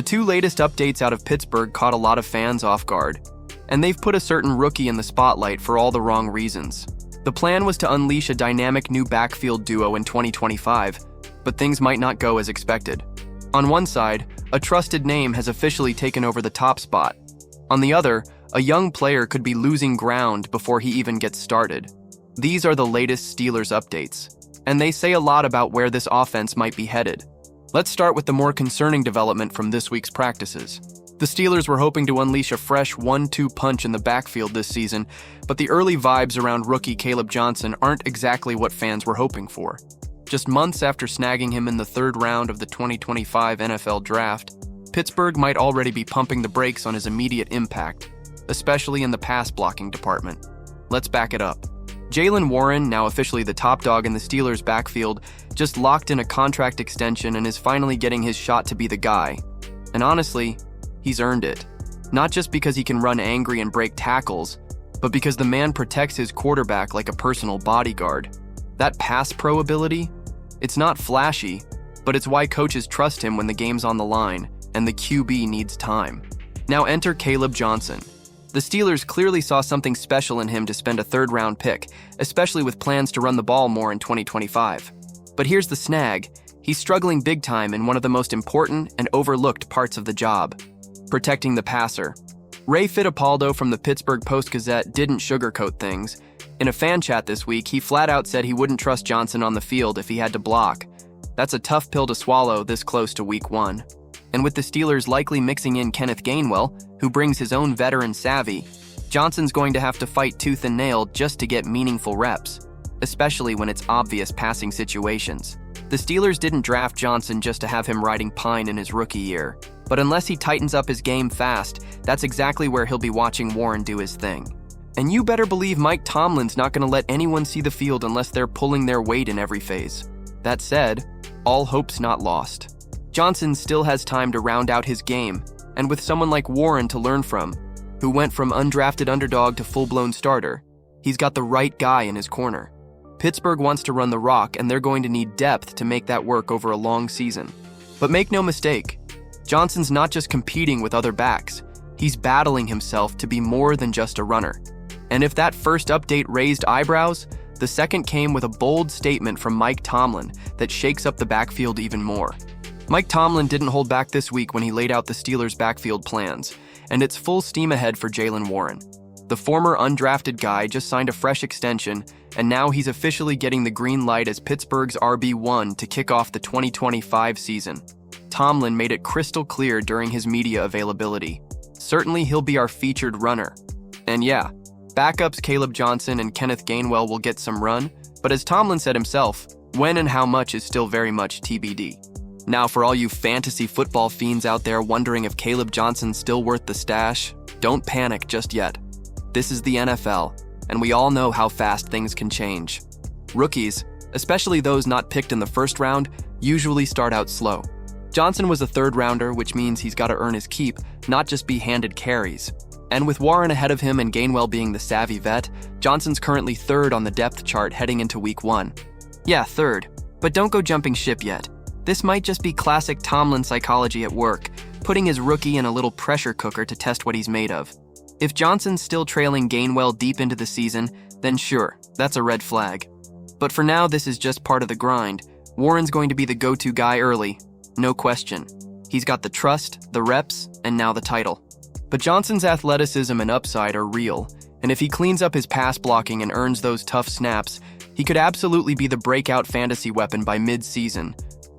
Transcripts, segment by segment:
The two latest updates out of Pittsburgh caught a lot of fans off guard, and they've put a certain rookie in the spotlight for all the wrong reasons. The plan was to unleash a dynamic new backfield duo in 2025, but things might not go as expected. On one side, a trusted name has officially taken over the top spot. On the other, a young player could be losing ground before he even gets started. These are the latest Steelers updates, and they say a lot about where this offense might be headed. Let's start with the more concerning development from this week's practices. The Steelers were hoping to unleash a fresh 1-2 punch in the backfield this season, but the early vibes around rookie Caleb Johnson aren't exactly what fans were hoping for. Just months after snagging him in the third round of the 2025 NFL Draft, Pittsburgh might already be pumping the brakes on his immediate impact, especially in the pass-blocking department. Let's back it up. Jaylen Warren, now officially the top dog in the Steelers' backfield, just locked in a contract extension and is finally getting his shot to be the guy. And honestly, he's earned it. Not just because he can run angry and break tackles, but because the man protects his quarterback like a personal bodyguard. That pass pro ability? It's not flashy, but it's why coaches trust him when the game's on the line and the QB needs time. Now enter Caleb Johnson. The Steelers clearly saw something special in him to spend a third-round pick, especially with plans to run the ball more in 2025. But here's the snag. He's struggling big time in one of the most important and overlooked parts of the job: protecting the passer. Ray Fittipaldo from the Pittsburgh Post-Gazette didn't sugarcoat things. In a fan chat this week, he flat out said he wouldn't trust Johnson on the field if he had to block. That's a tough pill to swallow this close to week 1. And with the Steelers likely mixing in Kenneth Gainwell, who brings his own veteran savvy, Johnson's going to have to fight tooth and nail just to get meaningful reps, especially when it's obvious passing situations. The Steelers didn't draft Johnson just to have him riding pine in his rookie year, but unless he tightens up his game fast, that's exactly where he'll be watching Warren do his thing. And you better believe Mike Tomlin's not going to let anyone see the field unless they're pulling their weight in every phase. That said, all hope's not lost. Johnson still has time to round out his game, and with someone like Warren to learn from, who went from undrafted underdog to full-blown starter, he's got the right guy in his corner. Pittsburgh wants to run the rock, and they're going to need depth to make that work over a long season. But make no mistake, Johnson's not just competing with other backs, he's battling himself to be more than just a runner. And if that first update raised eyebrows, the second came with a bold statement from Mike Tomlin that shakes up the backfield even more. Mike Tomlin didn't hold back this week when he laid out the Steelers' backfield plans, and it's full steam ahead for Jaylen Warren. The former undrafted guy just signed a fresh extension, and now he's officially getting the green light as Pittsburgh's RB1 to kick off the 2025 season. Tomlin made it crystal clear during his media availability. Certainly he'll be our featured runner. And yeah, backups Caleb Johnson and Kenneth Gainwell will get some run, but as Tomlin said himself, when and how much is still very much TBD. Now, for all you fantasy football fiends out there wondering if Caleb Johnson's still worth the stash, don't panic just yet. This is the NFL, and we all know how fast things can change. Rookies, especially those not picked in the first round, usually start out slow. Johnson was a third-rounder, which means he's got to earn his keep, not just be handed carries. And with Warren ahead of him and Gainwell being the savvy vet, Johnson's currently third on the depth chart heading into week 1. Yeah, third, but don't go jumping ship yet. This might just be classic Tomlin psychology at work, putting his rookie in a little pressure cooker to test what he's made of. If Johnson's still trailing Gainwell deep into the season, then sure, that's a red flag. But for now, this is just part of the grind. Warren's going to be the go-to guy early, no question. He's got the trust, the reps, and now the title. But Johnson's athleticism and upside are real, and if he cleans up his pass blocking and earns those tough snaps, he could absolutely be the breakout fantasy weapon by mid-season.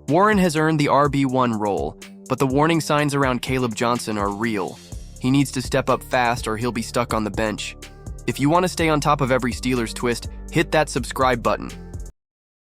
Warren has earned the RB1 role, but the warning signs around Caleb Johnson are real. He needs to step up fast or he'll be stuck on the bench. If you want to stay on top of every Steelers twist, hit that subscribe button.